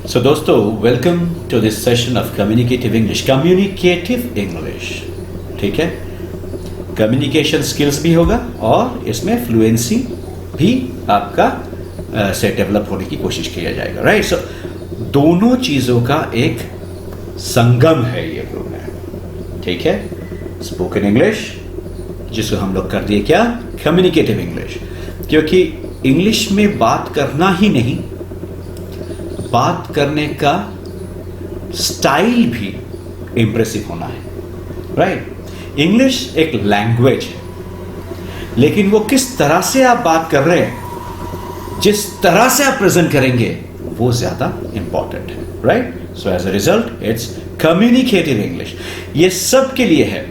सो दोस्तों, welcome to this session of communicative English. Communicative English, ठीक है। कम्युनिकेशन स्किल्स भी होगा और इसमें फ्लुएंसी भी आपका से डेवलप होने की कोशिश किया जाएगा, राइट। सो दोनों चीज़ों का एक संगम है ये प्रोग्राम, ठीक है। स्पोकन इंग्लिश, जिसको हम लोग कर दिए क्या, कम्युनिकेटिव इंग्लिश, क्योंकि इंग्लिश में बात करना ही नहीं, बात करने का स्टाइल भी इंप्रेसिव होना है, राइट। इंग्लिश एक लैंग्वेज है, लेकिन वो किस तरह से आप बात कर रहे हैं, जिस तरह से आप प्रेजेंट करेंगे, वो ज्यादा इंपॉर्टेंट है, right. So as a result it's communicative English. ये सब के लिए है।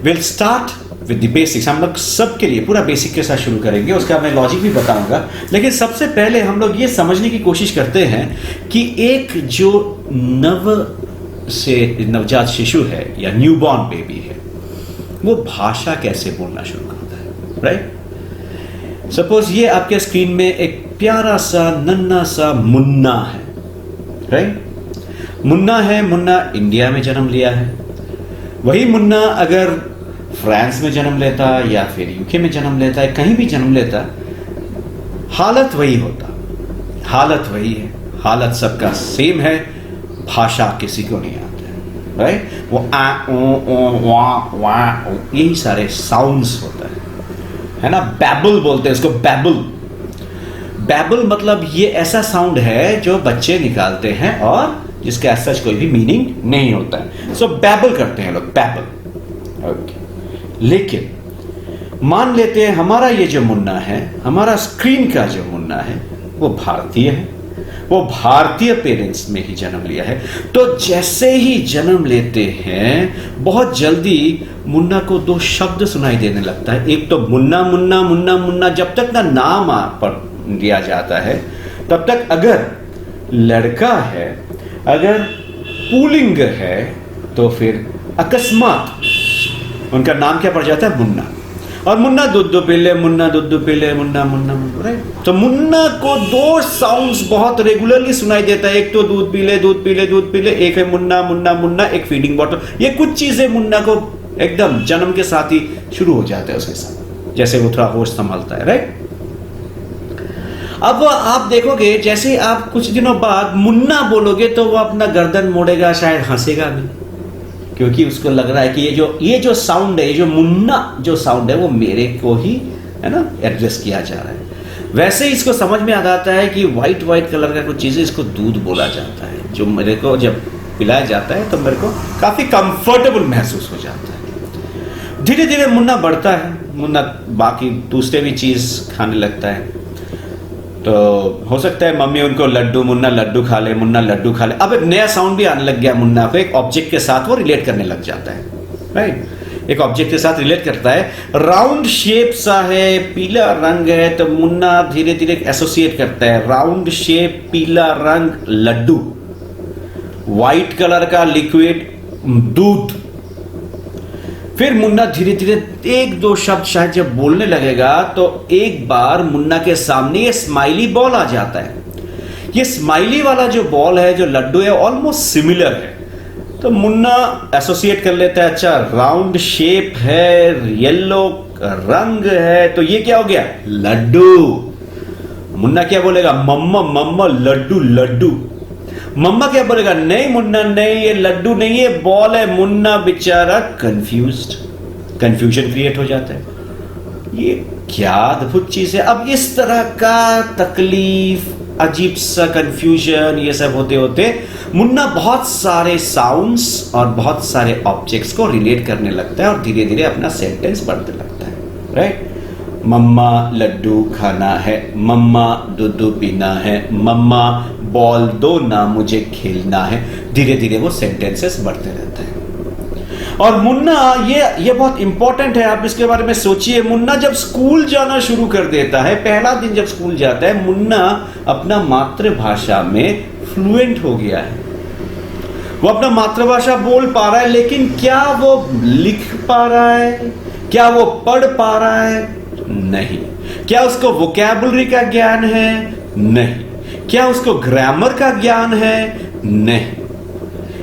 Will start with the basics. हम लोग सबके लिए पूरा बेसिक के साथ शुरू करेंगे, उसका मैं लॉजिक भी बताऊंगा। लेकिन सबसे पहले हम लोग ये समझने की कोशिश करते हैं कि एक जो नवजात शिशु है या न्यूबॉर्न बेबी है, वो भाषा कैसे बोलना शुरू करता है, राइट। सपोज ये आपके स्क्रीन में एक प्यारा सा नन्हा सा मुन्ना है, राइट। मुन्ना है, मुन्ना इंडिया में जन्म लिया है। वही मुन्ना अगर फ्रांस में जन्म लेता या फिर यूके में जन्म लेता है, कहीं भी जन्म लेता, हालत वही होता, हालत वही है, हालत सबका सेम है, भाषा किसी को नहीं आता है, राइट। वो आ ओ वा यही सारे साउंड्स होता है ना। बैबल बोलते हैं इसको, बैबल। बैबल मतलब ये ऐसा साउंड है जो बच्चे निकालते हैं और जिसका ऐसा कोई भी मीनिंग नहीं होता है। सो बैबल करते हैं लोग, बैबल, ओके। लेकिन मान लेते हैं हमारा ये जो मुन्ना है, हमारा स्क्रीन का जो मुन्ना है, वो भारतीय है, वो भारतीय पेरेंट्स में ही जन्म लिया है। तो जैसे ही जन्म लेते हैं, बहुत जल्दी मुन्ना को दो शब्द सुनाई देने लगता है। एक तो मुन्ना मुन्ना मुन्ना मुन्ना, जब तक ना नाम पर दिया जाता है तब तक। अगर लड़का है, अगर पुल्लिंग है, तो फिर अकस्मात उनका नाम क्या पड़ जाता है, मुन्ना। और मुन्ना दूध पीले, मुन्ना दूध पीले, मुन्ना मुन्ना मुन्ना, राइट। तो मुन्ना को दो साउंड्स बहुत रेगुलरली सुनाई देता है। एक तो दूध पीले दूध पीले दूध पीले, एक है मुन्ना मुन्ना मुन्ना, एक फीडिंग बॉटल। ये कुछ चीजें मुन्ना को एकदम जन्म के साथ ही शुरू हो जाता है उसके साथ, जैसे वो थोड़ा होश संभालता है, राइट। अब आप देखोगे जैसे ही आप कुछ दिनों बाद मुन्ना बोलोगे तो वो अपना गर्दन मोड़ेगा, शायद हंसेगा भी, क्योंकि उसको लग रहा है कि ये जो साउंड है, ये जो मुन्ना जो साउंड है, वो मेरे को ही है ना एड्रेस किया जा रहा है। वैसे ही इसको समझ में आ जाता है कि वाइट कलर का कुछ चीज़ है, इसको दूध बोला जाता है, जो मेरे को जब पिलाया जाता है तो मेरे को काफ़ी कंफर्टेबल महसूस हो जाता है। धीरे धीरे मुन्ना बढ़ता है, मुन्ना बाकी दूसरे भी चीज़ खाने लगता है। तो हो सकता है मम्मी उनको मुन्ना लड्डू खा ले, मुन्ना लड्डू खा ले। अब एक नया साउंड भी आने लग गया मुन्ना को, एक ऑब्जेक्ट के साथ वो रिलेट करने लग जाता है, राइट। एक ऑब्जेक्ट के साथ रिलेट करता है, राउंड शेप सा है, पीला रंग है, तो मुन्ना धीरे धीरे एसोसिएट करता है राउंड शेप, पीला रंग, लड्डू, व्हाइट कलर का लिक्विड, दूध। फिर मुन्ना धीरे धीरे एक दो शब्द शायद जब बोलने लगेगा तो एक बार मुन्ना के सामने ये स्माइली बॉल आ जाता है। ये स्माइली वाला जो बॉल है, जो लड्डू है, ऑलमोस्ट सिमिलर है। तो मुन्ना एसोसिएट कर लेता है, अच्छा राउंड शेप है, येलो रंग है, तो ये क्या हो गया, लड्डू। मुन्ना क्या बोलेगा, मम्मा मम्मा लड्डू लड्डू। मम्मा क्या बोलेगा, नहीं मुन्ना नहीं, ये लड्डू नहीं, ये बॉल है। मुन्ना बेचारा कंफ्यूजन क्रिएट हो जाता है। ये क्या अद्भुत चीज है। अब इस तरह का तकलीफ, अजीब सा कंफ्यूजन, ये सब होते होते मुन्ना बहुत सारे साउंड्स और बहुत सारे ऑब्जेक्ट्स को रिलेट करने लगता है और धीरे धीरे अपना सेंटेंस बढ़ने लगता है, राइट। मम्मा लड्डू खाना है, मम्मा दूध पीना है, मम्मा बॉल दो ना मुझे खेलना है। धीरे धीरे वो सेंटेंसेस बढ़ते रहते हैं। और मुन्ना, ये बहुत इंपॉर्टेंट है, आप इसके बारे में सोचिए। मुन्ना जब स्कूल जाना शुरू कर देता है, पहला दिन जब स्कूल जाता है, मुन्ना अपना मातृभाषा में फ्लुएंट हो गया है। वो अपना मातृभाषा बोल पा रहा है, लेकिन क्या वो लिख पा रहा है, क्या वो पढ़ पा रहा है, नहीं। क्या उसको वोकैबुलरी का ज्ञान है, नहीं। क्या उसको ग्रामर का ज्ञान है? नहीं।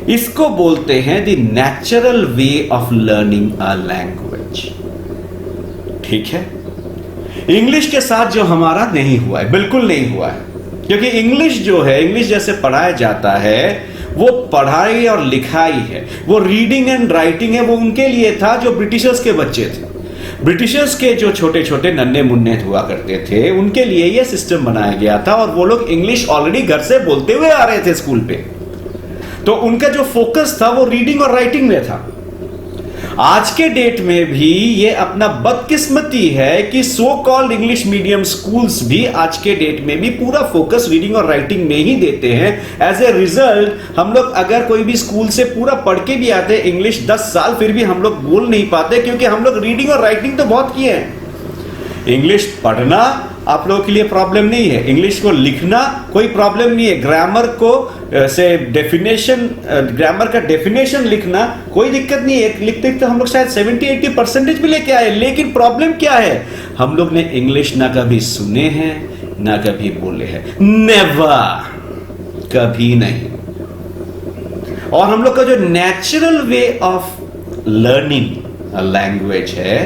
इसको बोलते हैं the natural way of learning a language. ठीक है, इंग्लिश के साथ जो हमारा नहीं हुआ है, बिल्कुल नहीं हुआ है, क्योंकि इंग्लिश जो है, इंग्लिश जैसे पढ़ाया जाता है वो पढ़ाई और लिखाई है, वो रीडिंग एंड राइटिंग है, वो उनके लिए था जो ब्रिटिशर्स के बच्चे थे। ब्रिटिशर्स के जो छोटे छोटे नन्हे मुन्ने हुआ करते थे, उनके लिए यह सिस्टम बनाया गया था, और वो लोग इंग्लिश ऑलरेडी घर से बोलते हुए आ रहे थे स्कूल पे, तो उनका जो फोकस था वो रीडिंग और राइटिंग में था। आज के डेट में भी ये अपना बदकिस्मती है कि so called English medium schools भी आज के डेट में भी पूरा फोकस रीडिंग और राइटिंग में ही देते हैं। एज ए रिजल्ट हम लोग अगर कोई भी स्कूल से पूरा पढ़ के भी आते हैं इंग्लिश 10 साल, फिर भी हम लोग बोल नहीं पाते, क्योंकि हम लोग रीडिंग और राइटिंग तो बहुत किए हैं। इंग्लिश पढ़ना आप लोगों के लिए प्रॉब्लम नहीं है, इंग्लिश को लिखना कोई प्रॉब्लम नहीं है, ग्रामर को से डेफिनेशन, ग्रामर का डेफिनेशन लिखना कोई दिक्कत नहीं है, लिखते तो हम लोग शायद 70-80% भी लेके आए। लेकिन प्रॉब्लम क्या है, हम लोग ने इंग्लिश ना कभी सुने हैं ना कभी बोले हैं, नेवर, कभी नहीं। और हम लोग का जो natural way of learning language है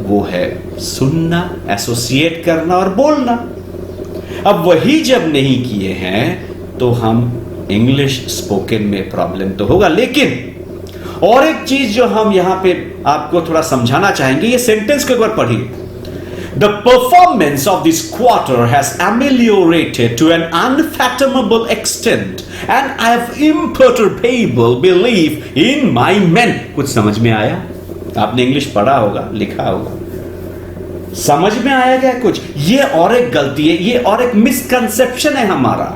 वो है सुनना, एसोसिएट करना और बोलना। अब वही जब नहीं किए हैं तो हम इंग्लिश स्पोकन में प्रॉब्लम तो होगा। लेकिन और एक चीज जो हम यहां पे आपको थोड़ा समझाना चाहेंगे, ये सेंटेंस को एक बार पढ़िए। The performance of this quarter has ameliorated to an unfathomable extent and I have imperturbable belief in my men। कुछ समझ में आया? आपने इंग्लिश पढ़ा होगा, लिखा होगा, समझ में आया क्या कुछ? ये और एक गलती है, ये और एक मिसकंसेप्शन है हमारा।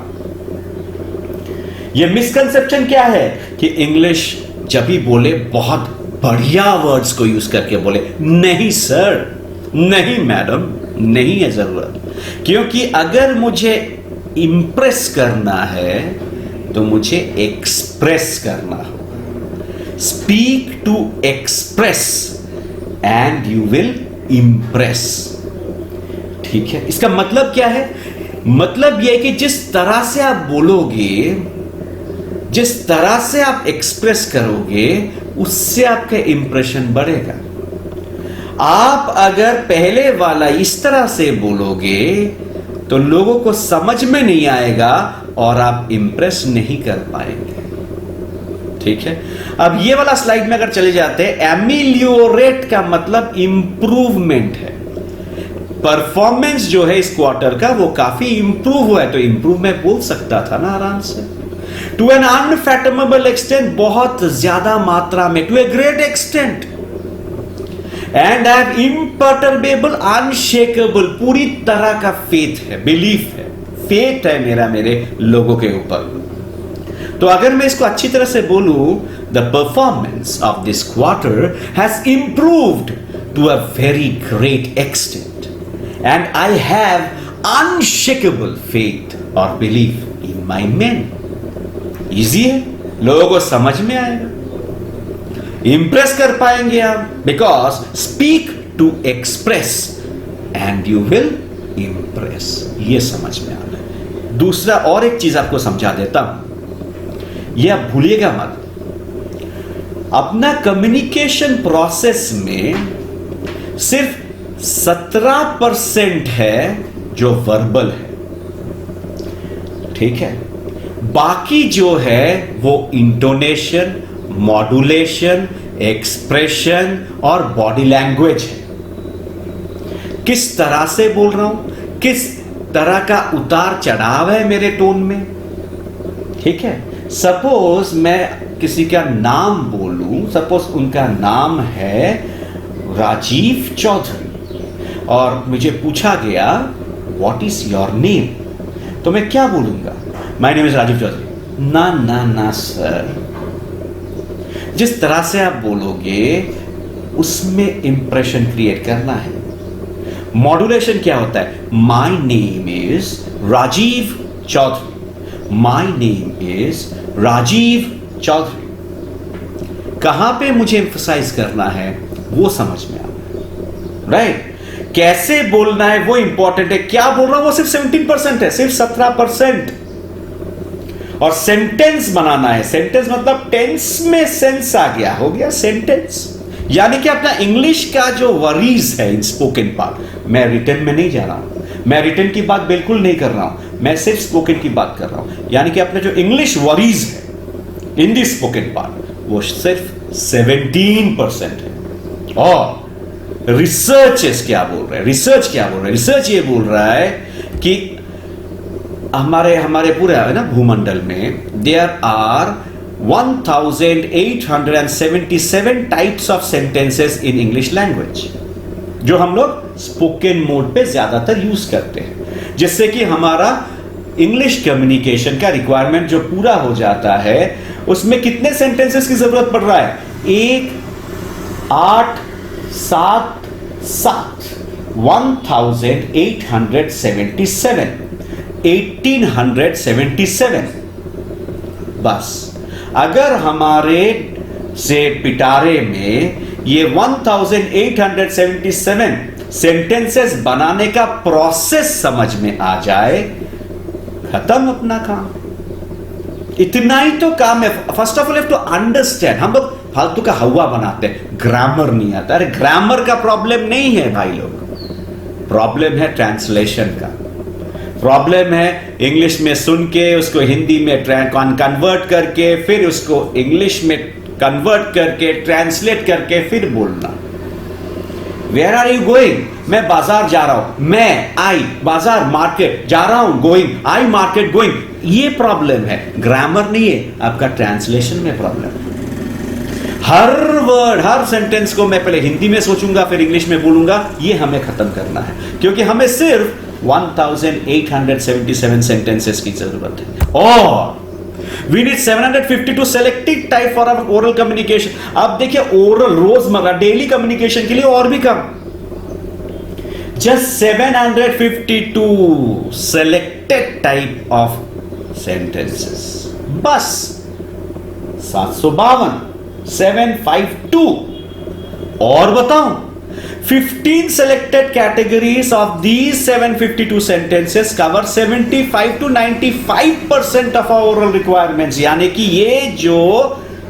ये मिसकंसेप्शन क्या है कि इंग्लिश जब भी बोले बहुत बढ़िया वर्ड्स को यूज करके बोले। नहीं सर, नहीं मैडम, नहीं है जरूरत। क्योंकि अगर मुझे इंप्रेस करना है तो मुझे एक्सप्रेस करना होगा। Speak to express and you will impress. ठीक है, इसका मतलब क्या है? मतलब यह है कि जिस तरह से आप बोलोगे, जिस तरह से आप एक्सप्रेस करोगे, उससे आपका इंप्रेशन बढ़ेगा। आप अगर पहले वाला इस तरह से बोलोगे तो लोगों को समझ में नहीं आएगा और आप इंप्रेस नहीं कर पाएंगे। ठीक है, अब ये वाला स्लाइड में अगर चले जाते हैं, एमिलियोरेट का मतलब इंप्रूवमेंट है। परफॉर्मेंस जो है इस क्वार्टर का वो काफी इंप्रूव हुआ है, तो इंप्रूव मैं बोल सकता था ना आराम से। टू एन अनफैथमेबल एक्सटेंट, बहुत ज्यादा मात्रा में, to a great extent. And I have imperturbable, unshakeable, पूरी तरह का फेथ है, बिलीफ है, फेथ है मेरा मेरे लोगों के ऊपर। तो अगर मैं इसको अच्छी तरह से बोलूं, the performance of this quarter has improved to a very great extent and I have unshakeable faith और belief in my men. Easy है, लोगों को समझ में आएगा, इंप्रेस कर पाएंगे आप, because speak to express and you will impress. ये समझ में आना है। दूसरा और एक चीज आपको समझा देता हूं, ये आप भूलिएगा मत। अपना कम्युनिकेशन प्रोसेस में सिर्फ 17% है जो वर्बल है। ठीक है, बाकी जो है वो इंटोनेशन, मॉड्यूलेशन, एक्सप्रेशन और बॉडी लैंग्वेज है। किस तरह से बोल रहा हूं, किस तरह का उतार चढ़ाव है मेरे टोन में। ठीक है, सपोज मैं किसी का नाम बोलूं, सपोज उनका नाम है राजीव चौधरी और मुझे पूछा गया व्हाट इज योर नेम, तो मैं क्या बोलूंगा? My name is Rajeev Chaudhary. ना ना ना सर, जिस तरह से आप बोलोगे उसमें इंप्रेशन क्रिएट करना है। मॉड्यूलेशन क्या होता है? My name is Rajeev Chaudhary, my name is Rajeev Chaudhary. कहां पे मुझे एम्फसाइज करना है वो समझ में आ रहा है, राइट? कैसे बोलना है वो इंपॉर्टेंट है, क्या बोल रहा हूं वो सिर्फ 17% है, सिर्फ 17%। और सेंटेंस बनाना है, सेंटेंस मतलब टेंस में सेंस आ गया, हो गया सेंटेंस। यानी कि अपना इंग्लिश का जो वरीज है इन स्पोकन पार्ट, मैं रिटन में नहीं जा रहा हूं, मैं रिटन की बात बिल्कुल नहीं कर रहा हूं, मैं सिर्फ स्पोकन की बात कर रहा हूं। यानी कि अपने जो इंग्लिश वरीज है इन दी स्पोकन पार्ट वो सिर्फ 17% है। और रिसर्च क्या बोल रहे हैं, रिसर्च क्या बोल रहे हैं, रिसर्च ये बोल रहा है कि हमारे पूरे है ना भूमंडल में there are 1877 types of sentences in English language, जो हम लोग स्पोकन मोड पे ज्यादातर यूज करते हैं, जिससे कि हमारा इंग्लिश कम्युनिकेशन का रिक्वायरमेंट जो पूरा हो जाता है। उसमें कितने सेंटेंसेस की जरूरत पड़ रहा है? 1 8 7 7 1877 1877। बस अगर हमारे से पिटारे में ये 1877 सेंटेंसेस बनाने का प्रोसेस समझ में आ जाए, खत्म अपना काम। इतना ही तो काम है। First of all have to understand. हम लोग फालतू का हवा बनाते हैं, ग्रामर नहीं आता। अरे ग्रामर का प्रॉब्लम नहीं है भाई लोग, प्रॉब्लम है ट्रांसलेशन का। प्रॉब्लम है इंग्लिश में सुन के उसको हिंदी में कन्वर्ट करके, फिर उसको इंग्लिश में कन्वर्ट करके ट्रांसलेट करके फिर बोलना। Where are you going? मैं बाजार जा रहा हूं, मैं आई बाजार मार्केट जा रहा हूं, गोइंग आई मार्केट गोइंग, ये प्रॉब्लम है, ग्रामर नहीं है, आपका ट्रांसलेशन में प्रॉब्लम है। हर वर्ड हर सेंटेंस को मैं पहले हिंदी में सोचूंगा फिर इंग्लिश में बोलूंगा, ये हमें खत्म करना है, क्योंकि हमें सिर्फ 1877 सेंटेंसेस की जरूरत है। और we need 752 selected type for our oral communication। अब देखिए ओरल रोजमर्रा डेली कम्युनिकेशन के लिए और भी कम, just 752 selected type of sentences, बस 752। और बताऊं 15 selected categories of these 752 sentences cover 75 to 95% of our oral requirements। यानी कि ये जो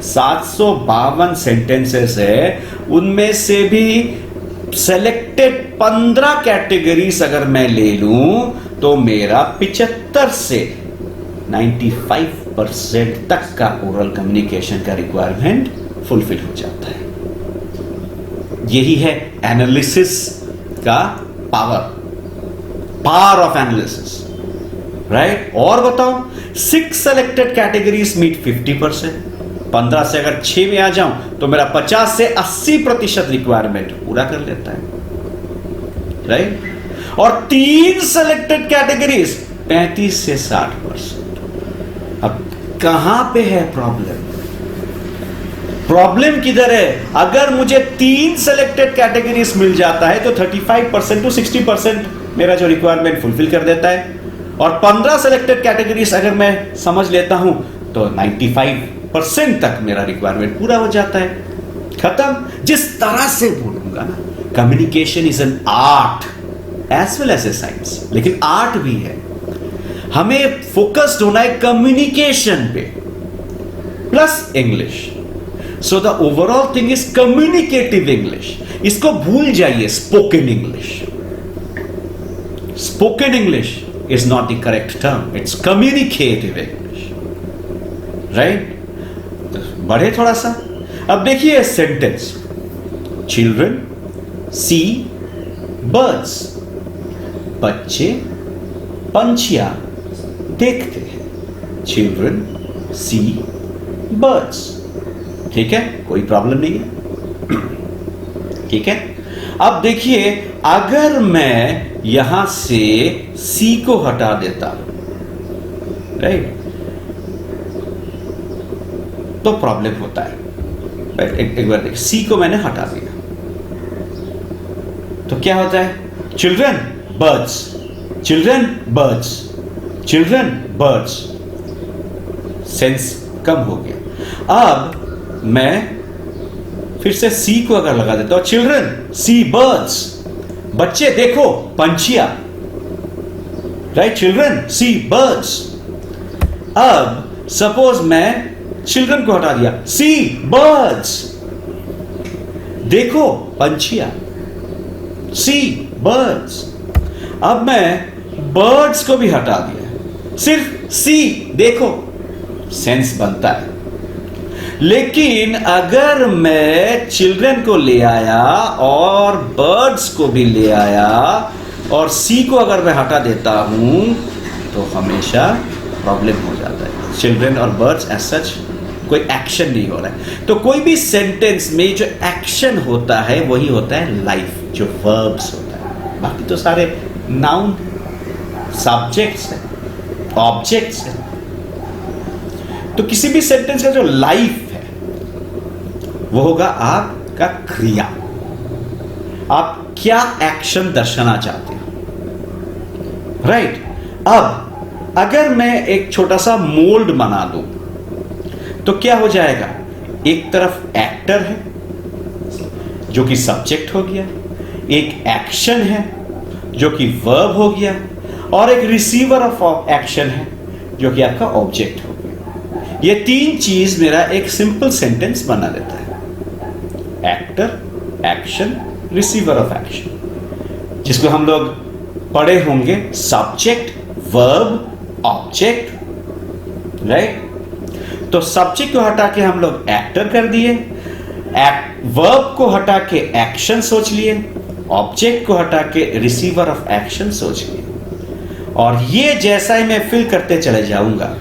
752 sentences है उनमें से भी selected 15 categories अगर मैं ले लूं तो मेरा 75 से 95% तक का ओरल कम्युनिकेशन का रिक्वायरमेंट फुलफिल हो जाता है। यही है एनालिसिस का पावर ऑफ एनालिसिस, राइट। और बताओ 6 सेलेक्टेड कैटेगरीज मीट 50%। 15 से अगर 6 में आ जाऊं तो मेरा 50 से 80% रिक्वायरमेंट पूरा कर लेता है, राइट। और 3 सेलेक्टेड कैटेगरीज 35 से 60%। अब कहां पे है प्रॉब्लम? प्रॉब्लम किधर है? अगर मुझे 3 सेलेक्टेड कैटेगरीज मिल जाता है तो 35% टू 60% मेरा जो रिक्वायरमेंट फुलफिल कर देता है। और 15 सेलेक्टेड कैटेगरीज अगर मैं समझ लेता हूं तो 95% तक मेरा रिक्वायरमेंट पूरा हो जाता है, खत्म। जिस तरह से बोलूंगा ना, communication is an art as well as a science, लेकिन आर्ट भी है। हमें फोकस्ड होना है कम्युनिकेशन पे plus English. So the overall thing is communicative English। इसको भूल जाइए spoken English. Spoken English is not the correct term, it's communicative English, right? बढ़े थोड़ा सा। अब देखिए सेंटेंस, चिल्ड्रन सी बर्ड्स, बच्चे पंछियां देखते हैं। चिल्ड्रन सी बर्ड्स, ठीक है, कोई प्रॉब्लम नहीं है, ठीक है। अब देखिए अगर मैं यहां से सी को हटा देता हूं, राइट, तो प्रॉब्लम होता है। एक बार देखिए, सी को मैंने हटा दिया तो क्या होता है? Children birds, children birds, children birds, sense कम हो गया। अब मैं फिर से सी को अगर लगा देता हूं, चिल्ड्रन सी बर्ड्स, बच्चे देखो पंछियां, राइट? चिल्ड्रन सी बर्ड्स। अब सपोज मैं चिल्ड्रन को हटा दिया, सी बर्ड्स, देखो पंछियां, सी बर्ड्स। अब मैं बर्ड्स को भी हटा दिया, सिर्फ सी देखो, सेंस बनता है। लेकिन अगर मैं चिल्ड्रन को ले आया और बर्ड्स को भी ले आया और सी को अगर मैं हटा देता हूं तो हमेशा प्रॉब्लम हो जाता है। चिल्ड्रन और बर्ड्स एज सच कोई एक्शन नहीं हो रहा है। तो कोई भी सेंटेंस में जो एक्शन होता है वही होता है लाइफ, जो वर्ब्स होता है। बाकी तो सारे नाउन, सब्जेक्ट्स हैं, ऑब्जेक्ट्स हैं। तो किसी भी सेंटेंस का जो लाइफ है वो होगा आपका क्रिया। आप क्या एक्शन दर्शाना चाहते हो, राइट? अब अगर मैं एक छोटा सा मोल्ड बना दूं तो क्या हो जाएगा? एक तरफ एक्टर है जो कि सब्जेक्ट हो गया, एक एक्शन है जो कि वर्ब हो गया, और एक रिसीवर ऑफ एक्शन है जो कि आपका ऑब्जेक्ट हो गया। ये तीन चीज मेरा एक सिंपल सेंटेंस बना देता है। Actor, action, receiver of action, जिसको हम लोग पढ़े होंगे सब्जेक्ट, वर्ब, ऑब्जेक्ट, राइट? तो सब्जेक्ट को हटा के हम लोग एक्टर कर दिए, वर्ब को हटा के एक्शन सोच लिए, ऑब्जेक्ट को हटा के रिसीवर ऑफ एक्शन सोच लिए। और ये जैसा ही मैं फिल करते चले जाऊंगा,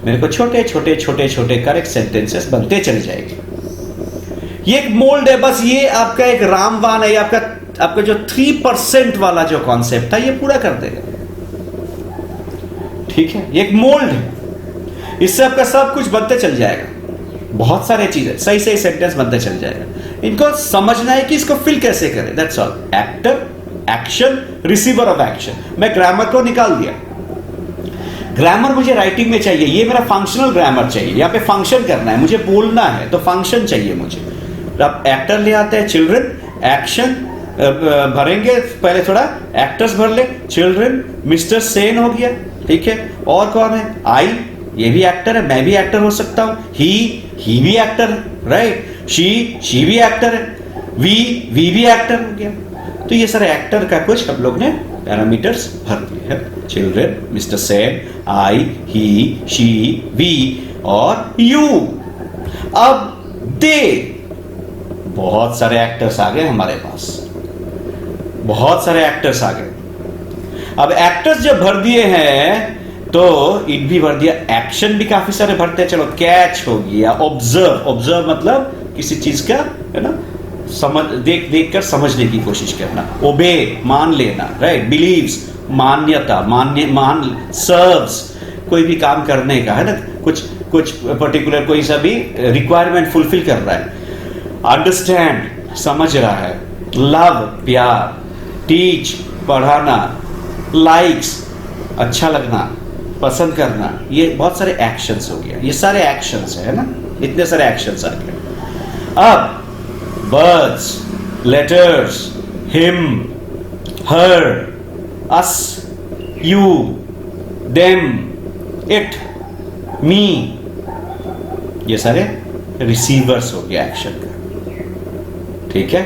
मेरे को छोटे छोटे छोटे छोटे करेक्ट सेंटेंसेस बनते चले जाएंगे। ये एक मोल्ड है, बस ये आपका एक रामबाण है, आपका जो 3% वाला जो कॉन्सेप्ट था ये पूरा कर देगा। ठीक है, ये एक मोल्ड है, इससे आपका सब कुछ बनते चल जाएगा। बहुत सारे चीजें, सही सही सेंटेंस बनते चल जाएगा। इनको समझना है कि इसको फिल कैसे करें, that's all. Actor, action, receiver of action. मैं ग्रामर को निकाल दिया। ग्रामर मुझे राइटिंग में चाहिए, ये मेरा फंक्शनल ग्रामर चाहिए। यहाँ पे फंक्शन करना है, मुझे बोलना है, तो फंक्शन चाहिए मुझे। अब एक्टर ले आते हैं, चिल्ड्रन, एक्शन भरेंगे, पहले थोड़ा एक्टर्स भर ले, चिल्ड्रन, मिस्टर सेन हो गया, ठीक है। और कौन है? आई, ये भी एक्टर है, मैं भी एक्टर हो सकता हूं। ही भी एक्टर है, राइट? शी भी एक्टर है। वी भी एक्टर हो गया। तो ये सारे एक्टर का कुछ हम लोग ने पैरामीटर्स भर दिए हैं। Children, Mister Sen, I, he, she, we और यू। अब दे, बहुत सारे एक्टर्स आ गए हमारे पास, बहुत सारे एक्टर्स आ गए। अब एक्टर्स जब भर दिए हैं तो इट भी भर दिया, एक्शन भी काफी सारे भरते हैं। चलो, कैच हो गया, ऑब्जर्व, ऑब्जर्व मतलब किसी चीज का, है ना, समझ, देख कर समझने की कोशिश करना। ओबे, मान लेना, राइट? बिलीव्स, मान्यता, मान, सर्व्स, कोई भी काम करने का, है ना, कुछ पर्टिकुलर कोई सा भी रिक्वायरमेंट फुलफिल कर रहा है। अंडरस्टैंड, समझ रहा है। लव, प्यार। टीच, पढ़ाना। लाइक्स, अच्छा लगना, पसंद करना। ये बहुत सारे एक्शंस हो गया, ये सारे एक्शंस है ना, इतने सारे एक्शंस आ गए। अब words, letters, him, her, us, you, them, it, me, ये सारे रिसीवर्स हो गया एक्शन का। ठीक है,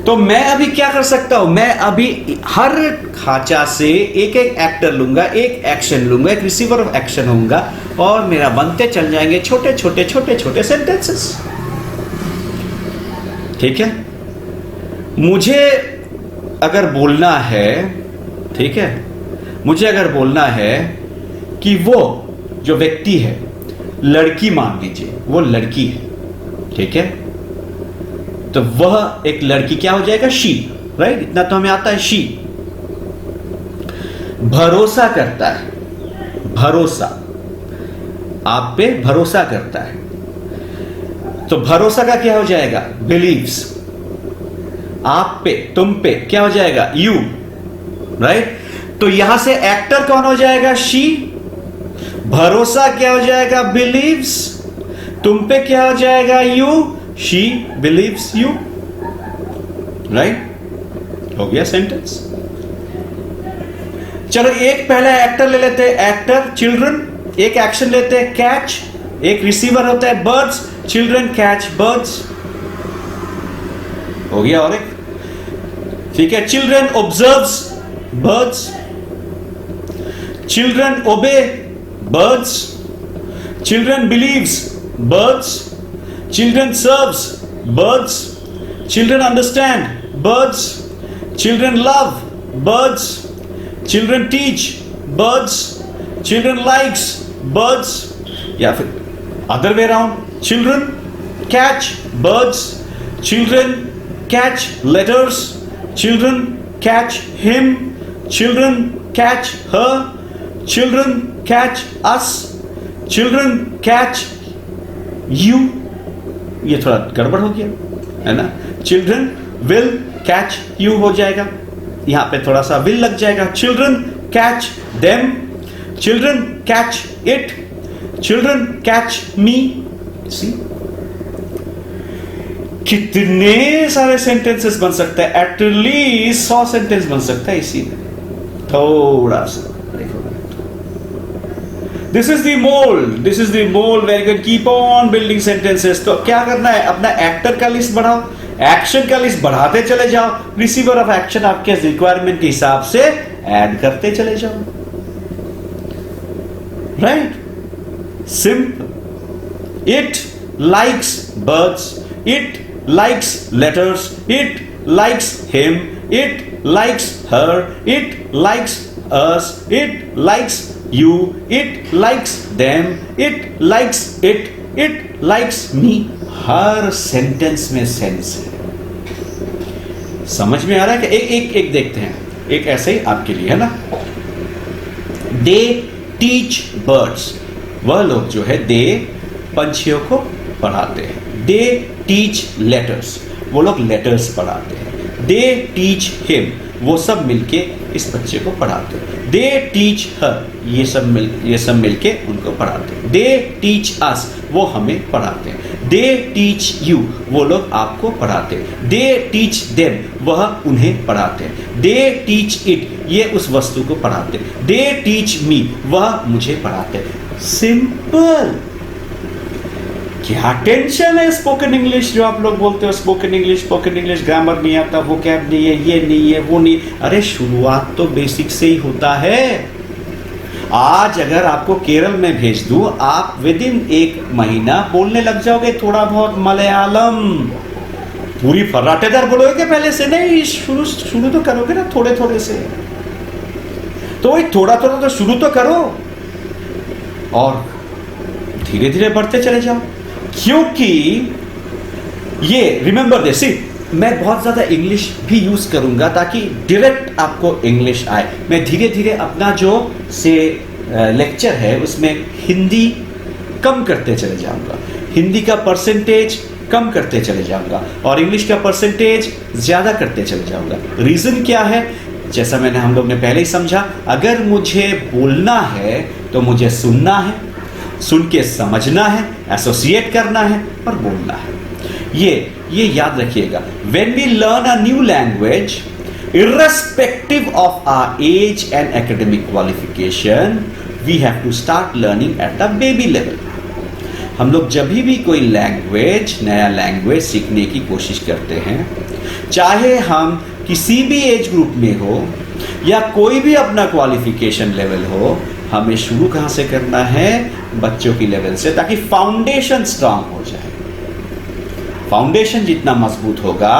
तो मैं अभी क्या कर सकता हूं? मैं अभी हर खांचा से एक एक एक्टर लूंगा, एक एक्शन लूंगा, एक रिसीवर ऑफ एक्शन होऊंगा, और मेरा बनते चल जाएंगे छोटे छोटे छोटे छोटे सेंटेंसेस। ठीक है, मुझे अगर बोलना है, ठीक है, मुझे अगर बोलना है कि वो जो व्यक्ति है, लड़की मान लीजिए, वो लड़की है, ठीक है, तो वह एक लड़की क्या हो जाएगा? She, right? इतना तो हमें आता है, शी। भरोसा करता है, भरोसा, आप पे भरोसा करता है, तो भरोसा का क्या हो जाएगा? बिलीव्स। आप पे, तुम पे क्या हो जाएगा? You, right? तो यहां से एक्टर कौन हो जाएगा? शी। भरोसा क्या हो जाएगा? बिलीव्स। तुम पे क्या हो जाएगा? You. She beliefs you, right? हो गया सेंटेंस। चलो एक पहला एक्टर ले लेते हैं, एक्टर चिल्ड्रन, एक एक्शन लेते हैं कैच, एक रिसीवर होता है बर्ड्स, चिल्ड्रन कैच बर्ड्स, हो गया। और एक ठीक है, children observes birds, children obey birds, children believes birds, children serves birds, children understand birds, children love birds, children teach birds, children likes birds, या फिर other way around, children catch birds, children catch letters, children catch him, children catch her, children catch us, children catch you. ये थोड़ा गड़बड़ हो गया है ना, children will catch you हो जाएगा, यहां पे थोड़ा सा विल लग जाएगा। Children catch them, children catch it, children catch me. See कितने सारे सेंटेंसेस बन सकते हैं, एटलीस्ट 100 सेंटेंस बन सकता है इसी में। थोड़ा सा देखो, this is the mould, this is the mould where you can keep on building sentences. तो क्या करना है, अपना एक्टर का लिस्ट बढ़ाओ, एक्शन का लिस्ट बढ़ाते चले जाओ, रिसीवर ऑफ एक्शन आपके रिक्वायरमेंट के हिसाब से ऐड करते चले जाओ, right, simple. It likes birds, it likes letters, it likes him, it likes her, it likes us, it likes you, it likes them, it likes it, it likes me। Her sentence में sense है। समझ में आ रहा है कि एक देखते हैं, एक ऐसे ही आपके लिए है ना। दे टीच बर्ड्स, वह लोग जो है दे पंछियों को पढ़ाते हैं। दे टीच लेटर्स, वो लोग लेटर्स पढ़ाते हैं। दे टीच हिम, वो सब मिलके इस बच्चे को पढ़ाते हैं। दे टीच हर, ये सब मिलके उनको पढ़ाते हैं। दे टीच अस, वो हमें पढ़ाते हैं। दे टीच यू, वो लोग आपको पढ़ाते हैं। दे टीच देम, वह उन्हें पढ़ाते हैं। दे टीच इट, ये उस वस्तु को पढ़ाते हैं। दे टीच मी, वह मुझे पढ़ाते हैं। सिंपल। क्या टेंशन है स्पोकन इंग्लिश जो आप लोग बोलते हो, स्पोकन इंग्लिश ग्रामर नहीं आता, वो कैब नहीं है, ये नहीं है, वो नहीं। अरे शुरुआत तो बेसिक से ही होता है। आज अगर आपको केरल में भेज दूं, आप विद इन 1 महीना बोलने लग जाओगे थोड़ा बहुत मलयालम। पूरी फर्राटेदार बोलोगे पहले से नहीं, शुरू तो करोगे ना थोड़े थोड़े से। तो वही थोड़ा थोड़ा तो शुरू तो करो और धीरे धीरे बढ़ते चले जाओ। क्योंकि ये रिमेंबर दिस, मैं बहुत ज़्यादा इंग्लिश भी यूज़ करूंगा ताकि डायरेक्ट आपको इंग्लिश आए। मैं धीरे धीरे अपना जो से लेक्चर है उसमें हिंदी कम करते चले जाऊंगा, हिंदी का परसेंटेज कम करते चले जाऊंगा और इंग्लिश का परसेंटेज ज़्यादा करते चले जाऊंगा। रीज़न क्या है, जैसा हम लोग ने पहले ही समझा, अगर मुझे बोलना है तो मुझे सुनना है, सुन के समझना है, एसोसिएट करना है और बोलना है। ये याद रखिएगा। When we learn a new language, irrespective of our age and academic qualification, we have to start learning at the baby level। हम लोग जब भी कोई नया लैंग्वेज सीखने की कोशिश करते हैं, चाहे हम किसी भी एज ग्रुप में हो या कोई भी अपना क्वालिफिकेशन लेवल हो, हमें शुरू कहाँ से करना है, बच्चों की लेवल से, ताकि फाउंडेशन स्ट्रांग हो जाए। फाउंडेशन जितना मजबूत होगा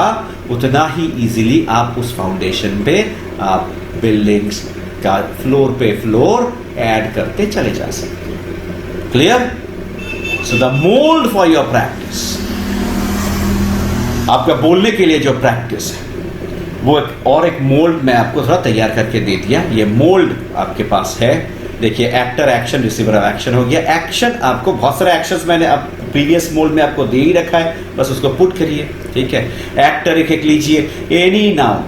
उतना ही इजीली आप उस फाउंडेशन पे आप बिल्डिंग्स का फ्लोर पे फ्लोर ऐड करते चले जा सकते हैं। Clear? So the mould for your practice, आपका बोलने के लिए जो प्रैक्टिस है वो एक मोल्ड मैं आपको थोड़ा तैयार करके दे दिया। ये मोल्ड आपके पास है। देखिए, एक्टर एक्शन, रिसीवर एक्शन हो गया। एक्शन आपको बहुत सारे एक्शंस मैंने अब प्रीवियस मोल्ड में आपको दे ही रखा है, बस उसको पुट करिए। ठीक है, एक्टर एक लीजिए। एनी नाउन,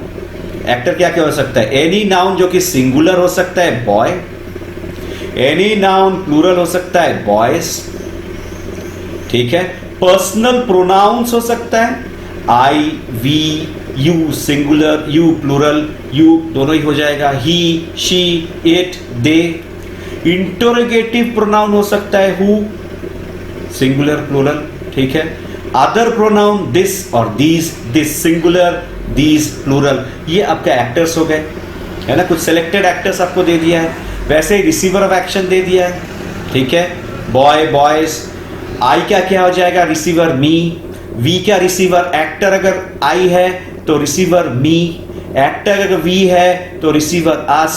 एक्टर क्या क्या हो सकता है? एनी नाउन जो कि सिंगुलर हो सकता है, बॉय। एनी नाउन प्लूरल हो सकता है, बॉयज। ठीक है, पर्सनल प्रोनाउंस हो सकता है, I, we, you singular, you plural, you दोनों ही हो जाएगा, he, she, it, they. Interrogative pronoun हो सकता है हु, सिंगुलर प्लूरल, ठीक है। अदर प्रोनाउन दिस और these, this singular, these plural. ये आपका एक्टर्स हो गए, है ना, कुछ सिलेक्टेड एक्टर्स आपको दे दिया है। वैसे ही रिसीवर ऑफ एक्शन दे दिया है, ठीक है, बॉय, बॉयज। आई का क्या हो जाएगा, रिसीवर मी। वी का रिसीवर, एक्टर अगर आई है तो रिसीवर मी, एक्टर अगर वी है तो रिसीवर अस,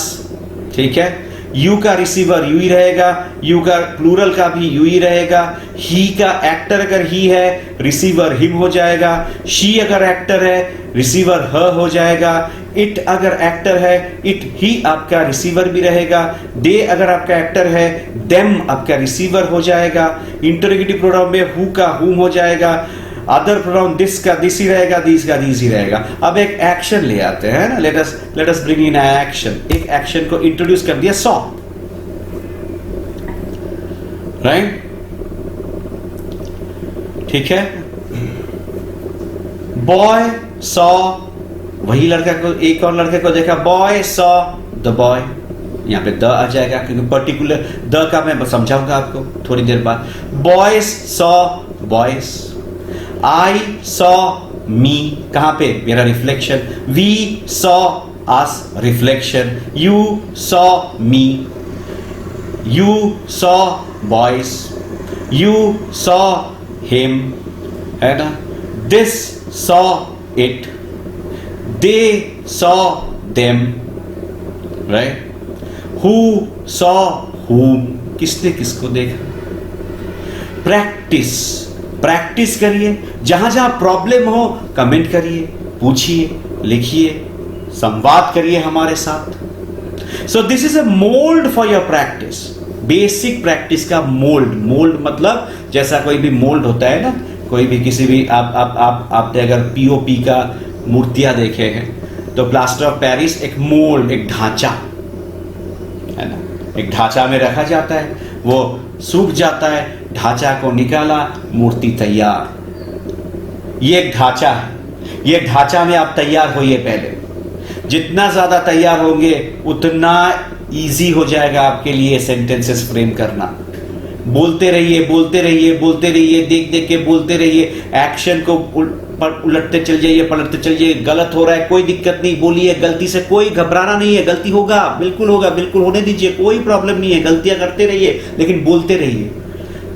ठीक है। यू का रिसीवर यू ही रहेगा, यू का प्लूरल का भी यू ही रहेगा। ही का एक्टर अगर ही है, रिसीवर हिम हो जाएगा। शी अगर एक्टर है, रिसीवर ह हो जाएगा। इट अगर एक्टर है, इट ही आपका रिसीवर भी रहेगा। दे अगर आपका एक्टर है, देम आपका रिसीवर हो जाएगा। इंटरोगेटिव प्रोनाउन में हु का हुम हो जाएगा। अदर प्रोनाउन दिस का दिस ही रहेगा, दिस का दिस ही रहेगा। अब एक एक्शन ले आते हैं ना, let us bring in action. एक एक्शन को इंट्रोड्यूस कर दिया, सॉ, राइट, ठीक है। बॉय सॉ, वही लड़का को, एक और लड़के को देखा, बॉय सॉ द बॉय। यहां पे द आ जाएगा क्योंकि पर्टिकुलर द का मैं समझाऊंगा आपको थोड़ी देर बाद। Boys saw boys. I saw me, कहां पे, मेरा reflection. We saw us, reflection. You saw me, you saw boys, you saw him, है ना। This saw it, they saw them, right? Who saw whom, किसने किसको देखा। प्रैक्टिस, प्रैक्टिस करिए। जहां जहां प्रॉब्लम हो कमेंट करिए, पूछिए, लिखिए, संवाद करिए हमारे साथ। So this is a mould for your practice. Basic practice का मोल्ड, मोल्ड मतलब जैसा कोई भी मोल्ड होता है ना, कोई भी किसी भी आपने अगर पीओपी का मूर्तियां देखे हैं तो प्लास्टर ऑफ पेरिस एक मोल्ड, एक ढांचा है ना, एक ढांचा में रखा जाता है, वो सूख जाता है, ढांचा को निकाला, मूर्ति तैयार। ये एक ढांचा है, ये ढांचा में आप तैयार होइए। पहले जितना ज्यादा तैयार होंगे उतना इजी हो जाएगा आपके लिए सेंटेंसेस फ्रेम करना। बोलते रहिए, बोलते रहिए, बोलते रहिए, देख देख के बोलते रहिए। एक्शन को उलटते चल जाइए, पलटते चल जाइए। गलत हो रहा है कोई दिक्कत नहीं, बोलिए। गलती से कोई घबराना नहीं है, गलती होगा, बिल्कुल होगा, बिल्कुल होने दीजिए, कोई प्रॉब्लम नहीं है। गलतियां करते रहिए लेकिन बोलते रहिए,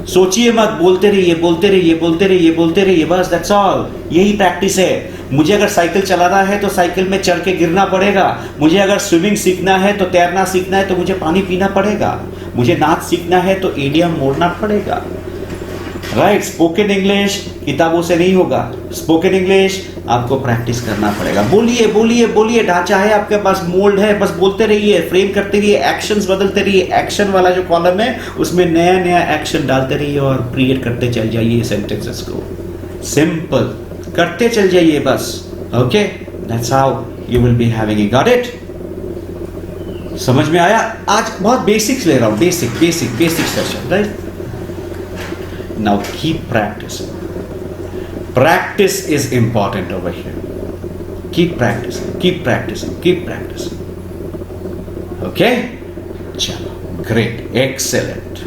सोचिए मत, बोलते रहिए, बोलते रहिए, बोलते रहिए, बोलते रहिए, बस दैट्स ऑल। यही प्रैक्टिस है। मुझे अगर साइकिल चलाना है तो साइकिल में चढ़ के गिरना पड़ेगा। मुझे अगर स्विमिंग सीखना है तो तैरना सीखना है तो मुझे पानी पीना पड़ेगा। मुझे नाच सीखना है तो एडियम मोड़ना पड़ेगा, राइट। स्पोकन इंग्लिश किताबों से नहीं होगा, स्पोकन इंग्लिश आपको प्रैक्टिस करना पड़ेगा। बोलिए, बोलिए, बोलिए। ढांचा है आपके पास, मोल्ड है, बस बोलते रहिए, फ्रेम करते रहिए, एक्शंस बदलते रहिए। एक्शन वाला जो कॉलम है उसमें नया नया एक्शन डालते रहिए और क्रिएट करते चल जाइए सेंटेंसेस को। सिंपल करते चल जाइए बस। Okay, that's how you will be having it. Got it? समझ में आया? आज बहुत बेसिक्स ले रहा हूं, basic basic basic session, right. Now keep practicing. Practice is important over here. Keep practicing, keep practicing, keep practicing. Okay? Chalo. Great. Excellent.